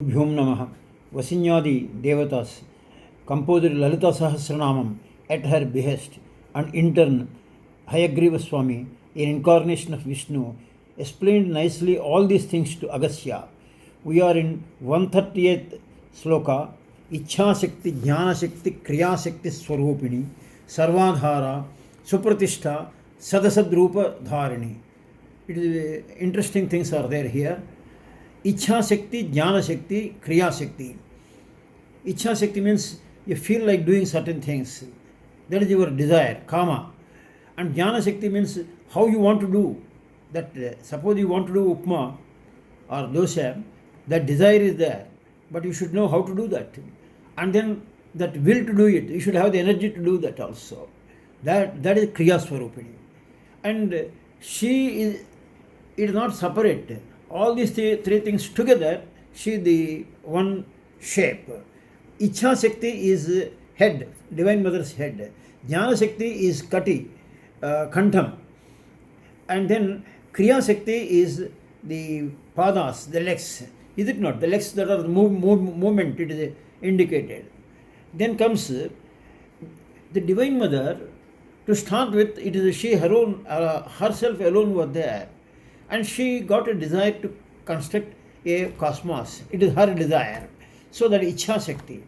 Bhyom Namaha. Vasinyadi Devatas composed Lalitasahasranamam at her behest, and in turn, Hayagriva Swami, an incarnation of Vishnu, explained nicely all these things to Agastya. We are in 138th sloka, ischia sakti, jnana sakti, kriya sakti swarupini, sarvadhara, supratishta, sadasadrupa dharini. It is interesting things are there here. Ichha Shakti, Jnana Shakti, Kriya Shakti. Ichha Shakti means you feel like doing certain things. That is your desire, kama. And Jnana Shakti means how you want to do. That suppose you want to do upma or dosha, that desire is there, but you should know how to do that. And then that will to do it, you should have the energy to do that also. That is Kriya Swarupini. And she is not separate. All these three things together, she is the one shape. Ichha Shakti is head, Divine Mother's head. Jnana Shakti is Kati, Kantham. And then Kriya Shakti is the padas, the legs. Is it not? The legs that are movement, it is indicated. Then comes the Divine Mother. To start with, it is she herself alone was there. And she got a desire to construct a cosmos. It is her desire. So that Ichha Shakti.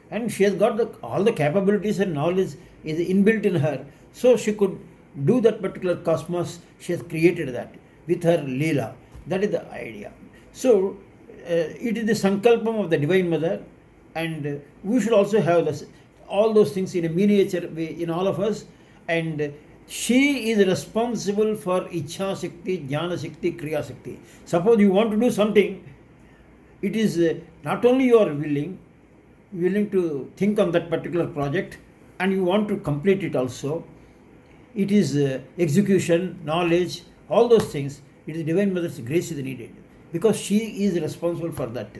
And she has got all the capabilities and knowledge is inbuilt in her. So she could do that particular cosmos. She has created that with her Leela. That is the idea. So it is the sankalpam of the Divine Mother. And we should also have all those things in a miniature way in all of us. And she is responsible for Ichha Shakti, Jnana Shakti, Kriya Shakti. Suppose you want to do something, it is not only you are willing to think on that particular project, and you want to complete it also. It is execution, knowledge, all those things. It is Divine Mother's grace is needed because she is responsible for that.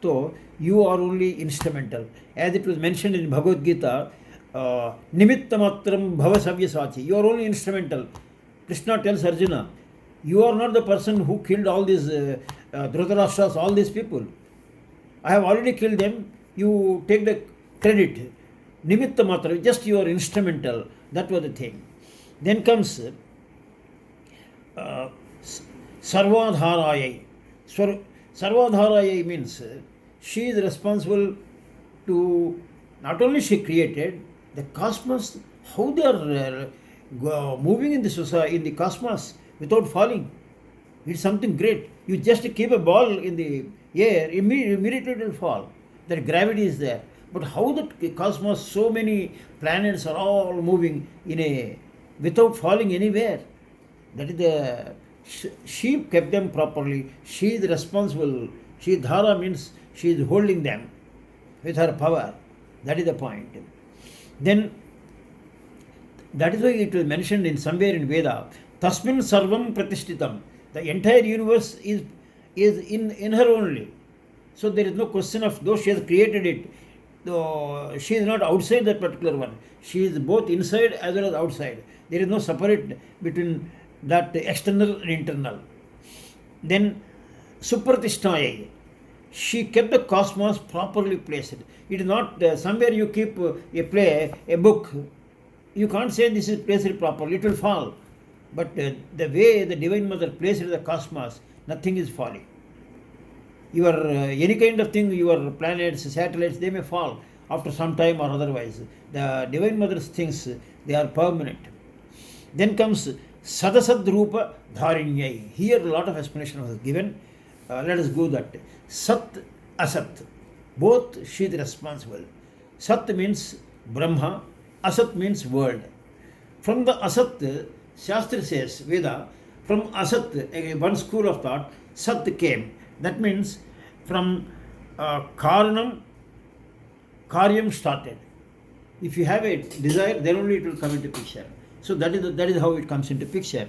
So you are only instrumental. As it was mentioned in Bhagavad Gita, Nimittamatram Bhavasavyasachi. You are only instrumental. Krishna tells Arjuna, you are not the person who killed all these Dhritarashtra's, all these people. I have already killed them. You take the credit. Nimittamatram, just you are instrumental. That was the thing. Then comes Sarvadharayai. Sarvadharayai means she is responsible to, not only she created, the cosmos, how they are moving in the society, in the cosmos without falling. It's something great. You just keep a ball in the air, immediately it will fall. That gravity is there. But how the cosmos, so many planets are all moving without falling anywhere. That is the, she kept them properly. She is responsible. She dhara means she is holding them with her power. That is the point. Then, that is why it was mentioned in somewhere in Veda, Tasmin Sarvam Pratishtitam. The entire universe is in her only. So there is no question of, though she has created it, though she is not outside that particular one. She is both inside as well as outside. There is no separate between that external and internal. Then, Supratishthayai. She kept the cosmos properly placed. It is not somewhere you keep a book. You can't say this is placed properly. It will fall. But the way the Divine Mother placed the cosmos, nothing is falling. Your any kind of thing, your planets, satellites, they may fall after some time or otherwise. The Divine Mother's things, they are permanent. Then comes Sadasadrupa Dharinyai. Here a lot of explanation was given. Let us go that. Sat, Asat. Both she is responsible. Sat means Brahma, Asat means world. From the Asat, Shastra says, Veda, from Asat, one school of thought, Sat came. That means from Karanam, Karyam started. If you have a desire, then only it will come into picture. So that is how it comes into picture.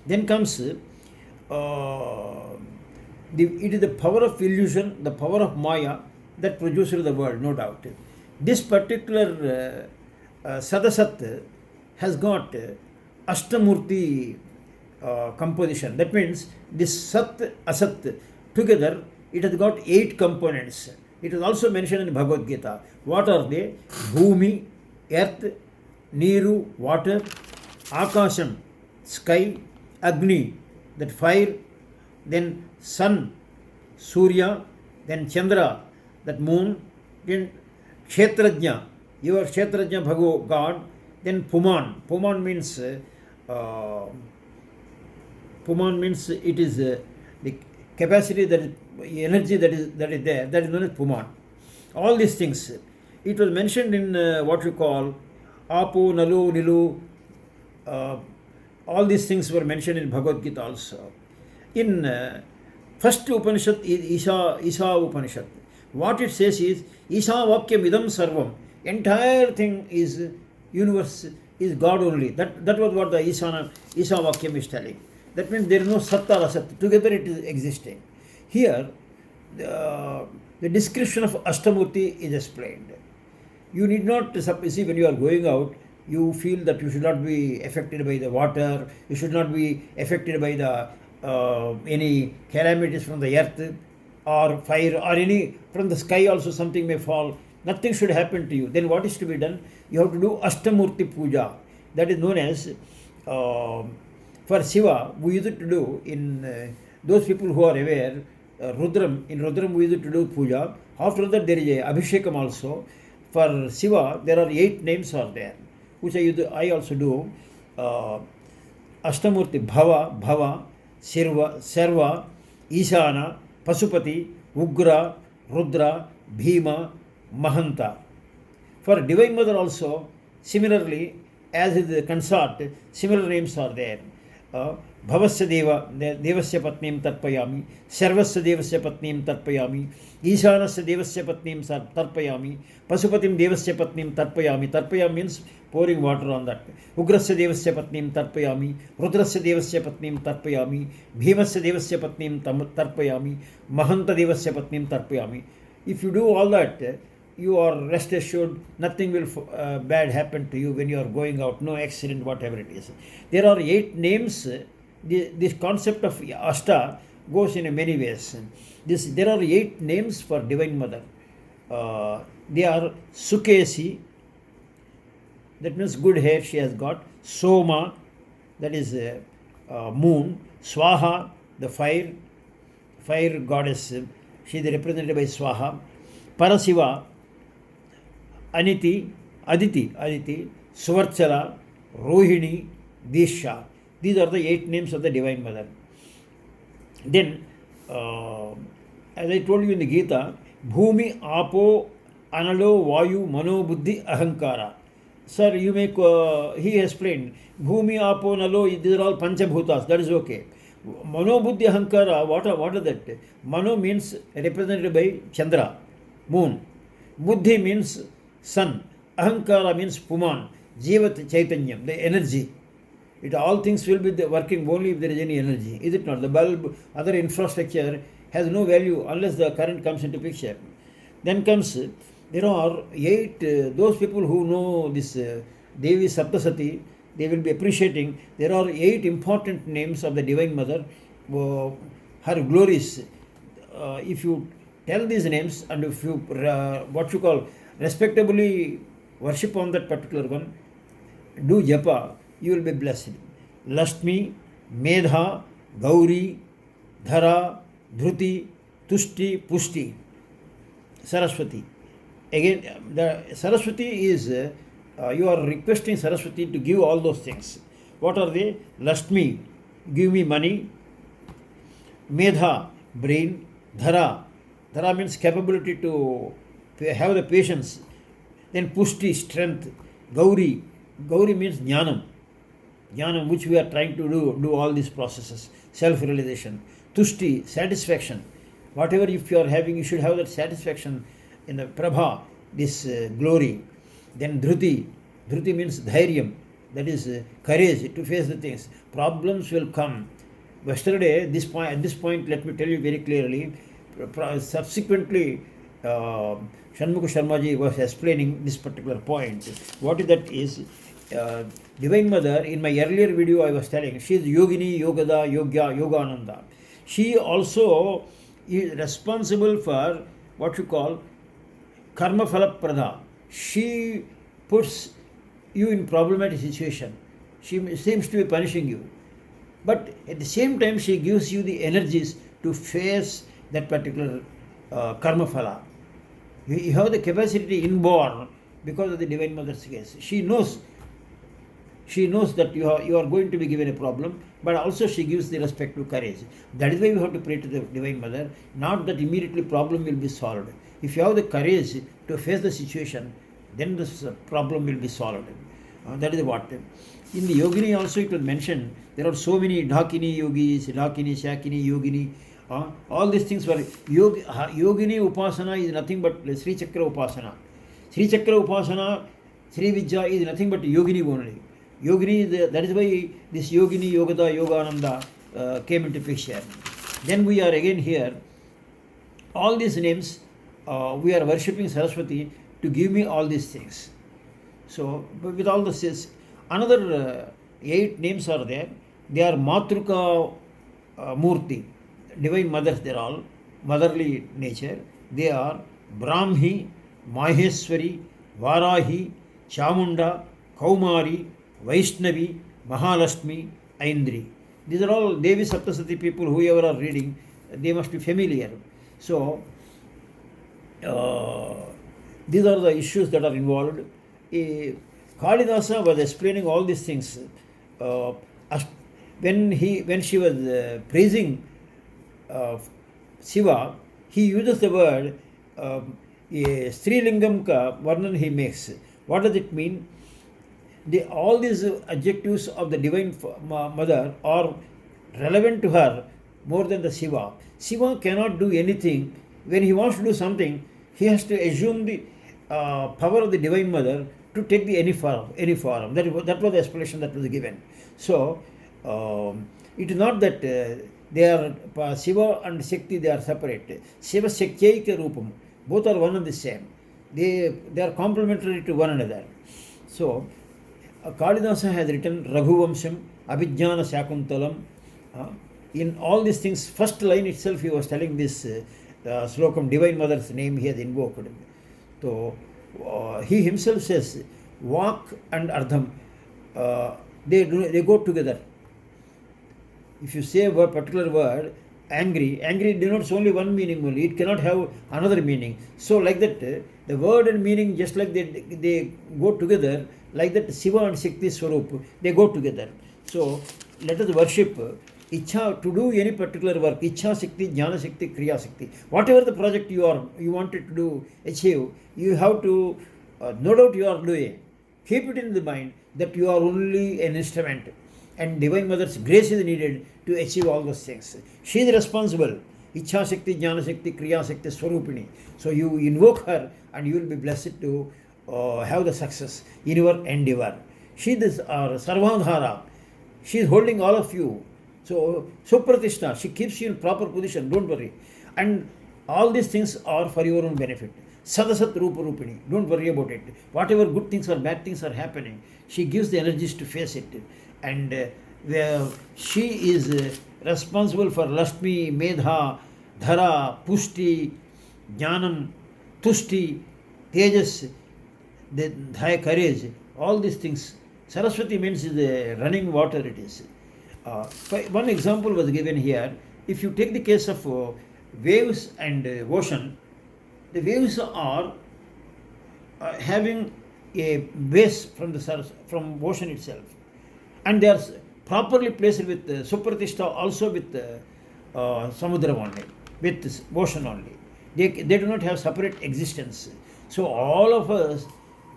Then comes it is the power of illusion, the power of Maya that produces the world, no doubt. This particular Sadasat has got astamurti composition. That means this Sat, Asat together it has got 8 components. It is also mentioned in Bhagavad Gita. What are they? Bhumi, earth, Niru, water, Akasham, sky, Agni, that fire, then sun, Surya, then Chandra, that moon, then Kshetrajna, your Kshetrajna Bhago God, then Puman. Puman means it is the capacity, that is energy that is there, that is known as Puman. All these things. It was mentioned in what we call Apo, Nalu, Nilu. All these things were mentioned in Bhagavad Gita also. In first Upanishad is Isha Upanishad. What it says is Isha Vakyam Idam Sarvam. Entire thing is universe, is God only. That was what the Isha Vakyam is telling. That means there is no Satta or Asat. Together it is existing. Here, the description of astamurti is explained. You need not see, when you are going out, you feel that you should not be affected by the water, you should not be affected by the any calamities from the earth or fire or any from the sky also something may fall. Nothing should happen to you. Then what is to be done? You have to do astamurti puja. That is known as for Shiva, we used to do in those people who are aware, Rudram, in Rudram we used to do puja. After that there is a Abhishekam also. For Shiva, there are 8 names are there, which I also do. Astamurti, Bhava, Sarva, Ishana, Pasupati, Ugra, Rudra, Bhima, Mahanta. For Divine Mother also, similarly, as is the consort, similar names are there. Bhavasya Deva, Devasya Patnim Tarpayami, Sarvasya Devasya Patnim Tarpayami, Ishanasya Devasya Patnim Tarpayami, Pasupatim Devasya Patnim Tarpayami. Tarpayami means pouring water on that. Ugrasya Devasya Patnim Tarpayami, Rudrasya Devasya Patnim Tarpayami, Bhimasya Devasya Patnim Tarpayami, Mahanta Devasya Patnim Tarpayami. If you do all that, you are rest assured nothing will bad happen to you when you are going out, no accident, whatever it is. There are 8 names. This concept of Ashta goes in many ways. There are 8 names for Divine Mother. They are Sukesi, that means good hair she has got. Soma, that is moon. Swaha, the fire goddess, she is represented by Swaha. Parasiva, Aditi, Suvarchala, Rohini, Disha. These are the 8 names of the Divine Mother. Then, as I told you in the Gita, Bhumi, Apo, Analo, Vayu, Mano, Buddhi, Ahankara. Sir, you make, he explained, Bhumi, Apo, Nalo, these are all Panchabhutas, that is okay. Mano, Buddhi, Ahankara, what are that? Mano means represented by Chandra, moon. Buddhi means sun. Ahankara means Puman, Jivat Chaitanyam, the energy. All things will be working only if there is any energy. Is it not? The bulb, other infrastructure has no value unless the current comes into picture. Then comes, there are 8, those people who know this Devi Saptasati, they will be appreciating. There are 8 important names of the Divine Mother, her glories. If you tell these names and if you, what you call, respectably worship on that particular one, do japa, you will be blessed. Lashmi, Medha, Gauri, Dhara, Dhruti, Tushti, Pushti, Saraswati. Again, the Saraswati is, you are requesting Saraswati to give all those things. What are they? Lashmi, give me money. Medha, brain. Dhara means capability to have the patience. Then Pushti, strength. Gauri means jnana, which we are trying to do all these processes, self-realization. Tushti, satisfaction. Whatever if you are having, you should have that satisfaction in the Prabha, this glory. Then Dhruti means dhairyam, that is courage to face the things. Problems will come. Yesterday, at this point, let me tell you very clearly, subsequently, Shanmukha Sharmaji was explaining this particular point. What is that is, Divine Mother, in my earlier video I was telling, she is Yogini, Yogada, Yogya, Yogananda. She also is responsible for what you call karma phala prada. She puts you in problematic situation. She seems to be punishing you. But at the same time, she gives you the energies to face that particular karma phala. You have the capacity inborn because of the Divine Mother's case. She knows that you are going to be given a problem, but also she gives the respective courage. That is why we have to pray to the Divine Mother, not that immediately problem will be solved. If you have the courage to face the situation, then this problem will be solved. That is what. In the Yogini also it was mentioned, there are so many Dhakini yogis, Dhakini, Shakini, Yogini. All these things were Yogini Upasana is nothing but Sri Chakra Upasana. Sri Chakra Upasana, Sri Vidya is nothing but Yogini only. Yogini, that is why this Yogini, Yogada, Yogananda came into picture. Then we are again here. All these names, we are worshipping Saraswati to give me all these things. So, with all this, another 8 names are there. They are Matruka Murti, Divine Mothers, they are all, motherly nature. They are Brahmi, Maheshwari, Varahi, Chamunda, Kaumari, Vaishnavi, Mahalashmi, Aindri. These are all Devi Saptasati people, whoever are reading, they must be familiar. So, these are the issues that are involved. Kalidasa was explaining all these things. When she was praising Shiva, he uses the word Strilingam ka Varnan he makes. What does it mean? All these adjectives of the Divine Mother are relevant to her more than the Shiva. Shiva cannot do anything. When he wants to do something, he has to assume the power of the Divine Mother to take the any form. That was the explanation that was given. So, it is not that they are Shiva and Shakti, they are separate. Shiva Shaktiyaika Rupam. Both are one and the same. They are complementary to one another. So, Kalidasa has written Raghuvamsham, Abhijnana Shakuntalam. In all these things, first line itself he was telling this slokam, Divine Mother's name he has invoked. So, he himself says, Vak and Ardham, they go together. If you say a particular word, angry denotes only one meaning only. It cannot have another meaning. So like that, the word and meaning, just like they go together, like that Shiva and Shakti Swarup, they go together. So let us worship Ichha to do any particular work. Ichha Shakti, Jnana Shakti, Kriya Shakti. Whatever the project you wanted to do, achieve, you have to, no doubt you are doing. Keep it in the mind that you are only an instrument. And Divine Mother's grace is needed to achieve all those things. She is responsible. Ichha Shakti, Jnana Shakti, Kriya Shakti, Swarupini. So you invoke her and you will be blessed to have the success in your endeavor. She is Sarvadhara. She is holding all of you. So Supratishta, she keeps you in proper position. Don't worry. And all these things are for your own benefit. Sadasat Rupa Rupini. Don't worry about it. Whatever good things or bad things are happening, she gives the energies to face it. And she is responsible for Lashmi, Medha, Dhara, Pushti, Jnanam, Tushti, Tejas, the Dhaya courage, all these things. Saraswati means the running water it is. One example was given here. If you take the case of waves and ocean, the waves are having a base from ocean itself. And they are properly placed with Supratishta, also with Samudra only, with ocean only. They do not have separate existence. So all of us,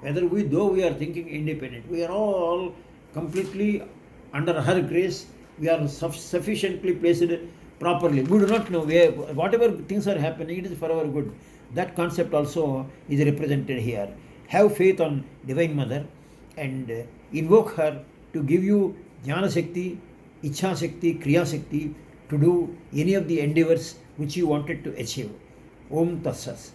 though we are thinking independent, we are all completely under her grace. We are sufficiently placed properly. We do not know whatever things are happening, it is for our good. That concept also is represented here. Have faith on Divine Mother and invoke her to give you Jnana Shakti, Ichha Shakti, Kriya Shakti to do any of the endeavors which you wanted to achieve. Om Tassas.